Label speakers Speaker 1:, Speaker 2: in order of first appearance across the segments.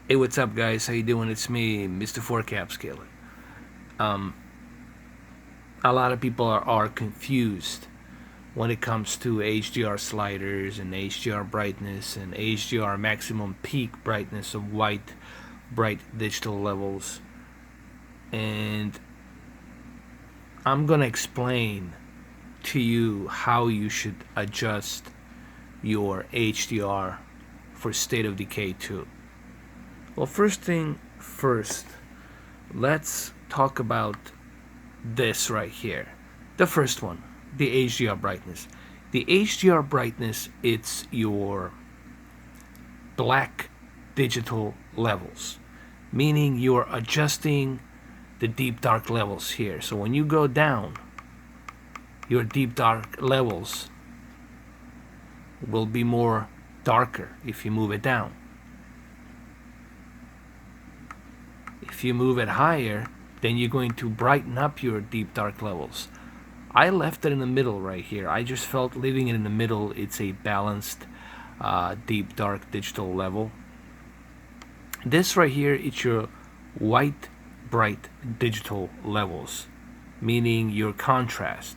Speaker 1: Hey, what's up, guys? How you doing? It's me, Mr. Forecap Scaler. Um, a lot of people are confused when it comes to HDR sliders and HDR brightness and HDR maximum peak brightness of white bright digital levels. And I'm gonna explain to you how you should adjust your HDR for State of Decay 2. Well, first thing first, let's talk about this right here. The first one, the HDR brightness. The HDR brightness, it's your black digital levels, meaning you're adjusting the deep dark levels here. So when you go down, your deep dark levels will be more darker if you move it down. If you move it higher, then you're going to brighten up your deep dark levels. I left it in the middle right here. I just felt leaving it in the middle, it's a balanced deep dark digital level. This right here, it's your white bright digital levels, meaning your contrast,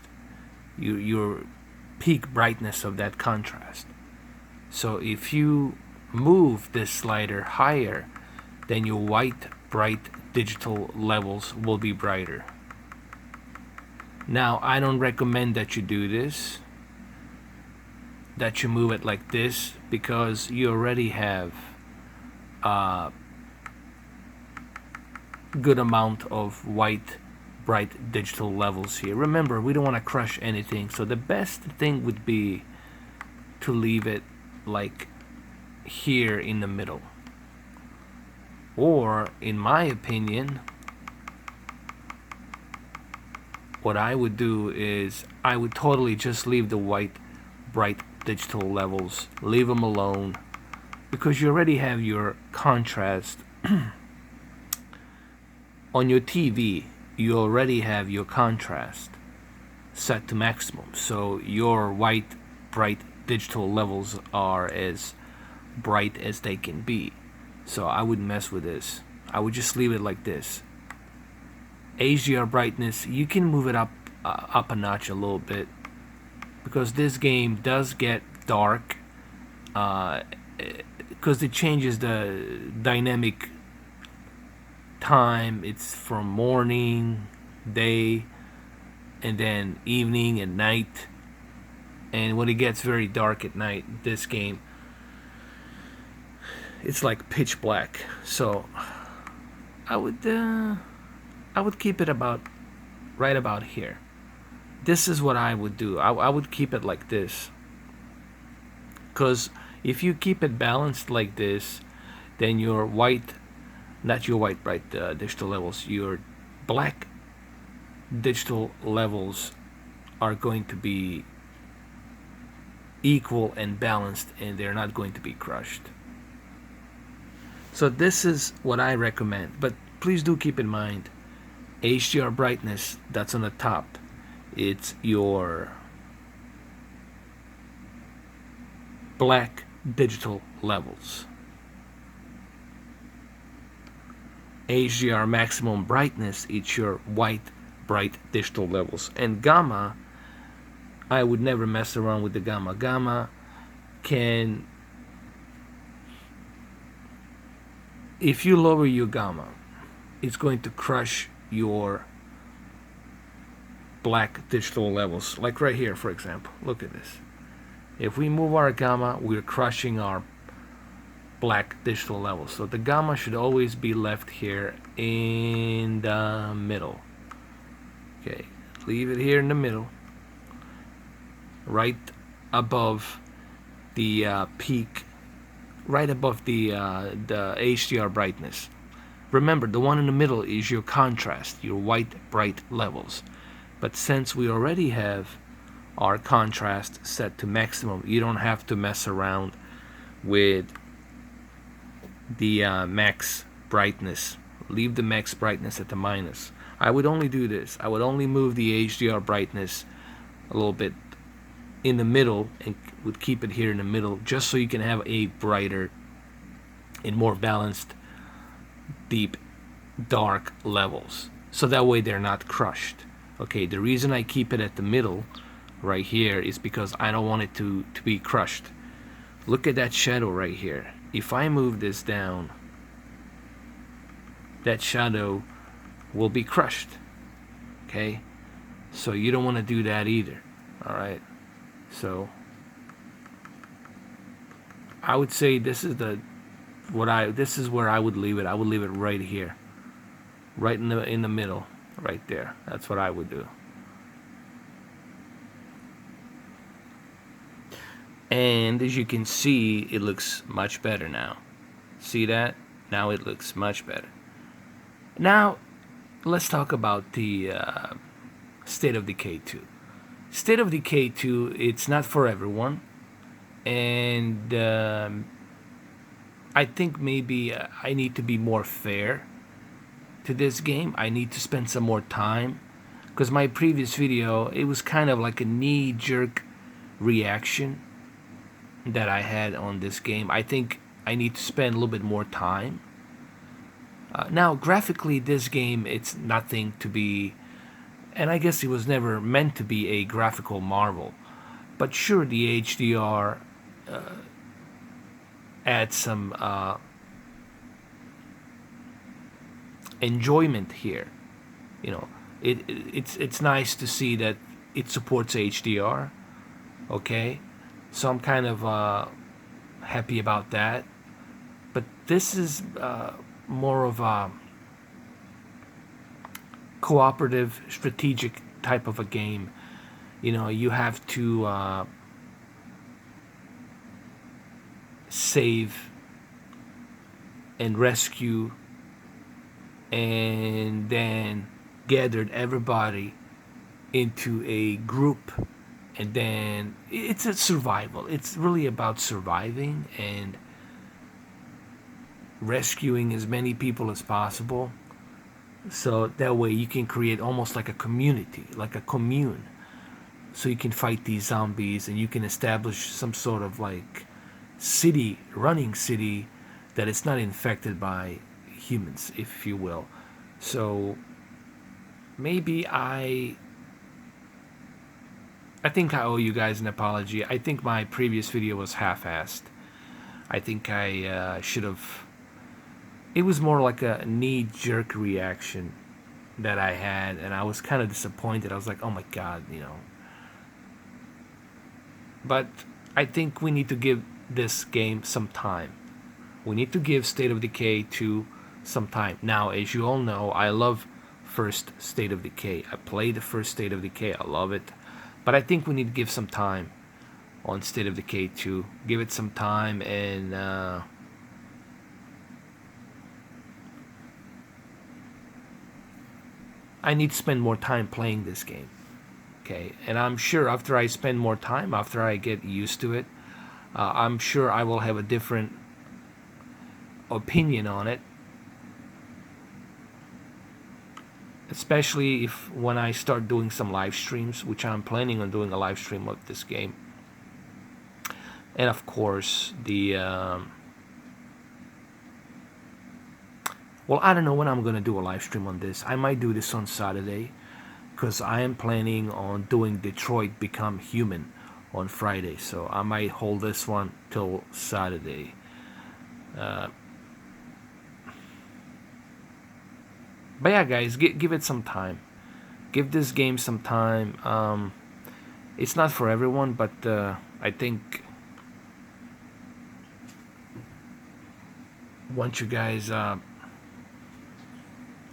Speaker 1: your peak brightness of that contrast. So if you move this slider higher, then your white bright digital levels will be brighter. Now, I don't recommend that you do this, that you move it like this, because you already have a good amount of white bright digital levels here. Remember, we don't want to crush anything, so the best thing would be to leave it like here in the middle. Or, in my opinion, what I would do is I would totally just leave the white bright digital levels, leave them alone, because you already have your contrast on your TV. You already have your contrast set to maximum, so your white bright digital levels are as bright as they can be. So I wouldn't mess with this. I would just leave it like this. HDR brightness, you can move it up a notch a little bit, because this game does get dark, because it changes the dynamic time. It's from morning, day, and then evening and night. And when it gets very dark at night, this game, it's like pitch black. So I would keep it about right about here. This is what I would do. I would keep it like this, because if you keep it balanced like this, then your white, not your white bright digital levels, your black digital levels are going to be equal and balanced, and they're not going to be crushed. So this is what I recommend, but please do keep in mind HDR brightness, that's on the top. It's your black digital levels. HDR maximum brightness, it's your white bright digital levels. And gamma, I would never mess around with the gamma. Gamma can, if you lower your gamma, it's going to crush your black digital levels. Like right here, for example. Look at this. If we move our gamma, we're crushing our black digital levels. So the gamma should always be left here in the middle. Okay, leave it here in the middle, right above the peak, right above the HDR brightness. Remember, the one in the middle is your contrast, your white bright levels. But since we already have our contrast set to maximum, you don't have to mess around with the max brightness. Leave the max brightness at the minus. I would only do this. I would only move the HDR brightness a little bit in the middle, and would keep it here in the middle, just so you can have a brighter and more balanced deep, dark levels, so that way they're not crushed. Okay, the reason I keep it at the middle right here is because I don't want it to be crushed. Look at that shadow right here. If I move this down, that shadow will be crushed. Okay, so you don't want to do that either. All right, so I would say this is this is where I would leave it. I would leave it right here, right in the middle, right there. That's what I would do. And as you can see, it looks much better now. See that? Now it looks much better. Now, let's talk about the State of Decay 2. State of Decay 2, it's not for everyone. And I think maybe I need to be more fair to this game. I need to spend some more time. Because my previous video, it was kind of like a knee-jerk reaction that I had on this game. I think I need to spend a little bit more time. Now, graphically, this game, it's nothing to be, and I guess it was never meant to be a graphical marvel. But sure, the HDR adds some enjoyment here. You know, it's nice to see that it supports HDR. Okay, so I'm kind of happy about that. But this is more of a cooperative, strategic type of a game. You know, you have to save and rescue and then gathered everybody into a group, and then it's a survival. It's really about surviving and rescuing as many people as possible, so that way you can create almost like a community, like a commune, so you can fight these zombies and you can establish some sort of like running city that is not infected by humans, if you will. So maybe I think I owe you guys an apology. I think my previous video was half-assed. I think I should have. It was more like a knee-jerk reaction that I had, and I was kind of disappointed. I was like, oh my god, you know. But I think we need to give this game some time. We need to give State of Decay 2 some time. Now, as you all know, I love first State of Decay. I played the first State of Decay. I love it. But I think we need to give some time on State of Decay 2. Give it some time, and I need to spend more time playing this game. Okay, and I'm sure after I spend more time, after I get used to it, I'm sure I will have a different opinion on it. Especially if when I start doing some live streams, which I'm planning on doing a live stream of this game. And of course, well, I don't know when I'm going to do a live stream on this. I might do this on Saturday, because I am planning on doing Detroit Become Human on Friday. So I might hold this one till Saturday. But yeah, guys, give it some time. Give this game some time. It's not for everyone, but I think once you guys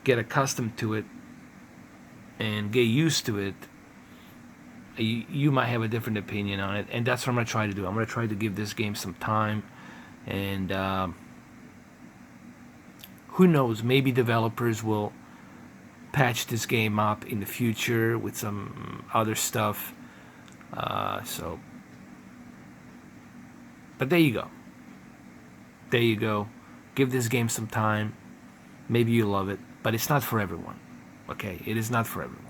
Speaker 1: get accustomed to it and get used to it, you might have a different opinion on it. And that's what I'm going to try to do. I'm going to try to give this game some time. And who knows, maybe developers will patch this game up in the future with some other stuff. But there you go. There you go. Give this game some time. Maybe you love it, but it's not for everyone. Okay, it is not for everyone.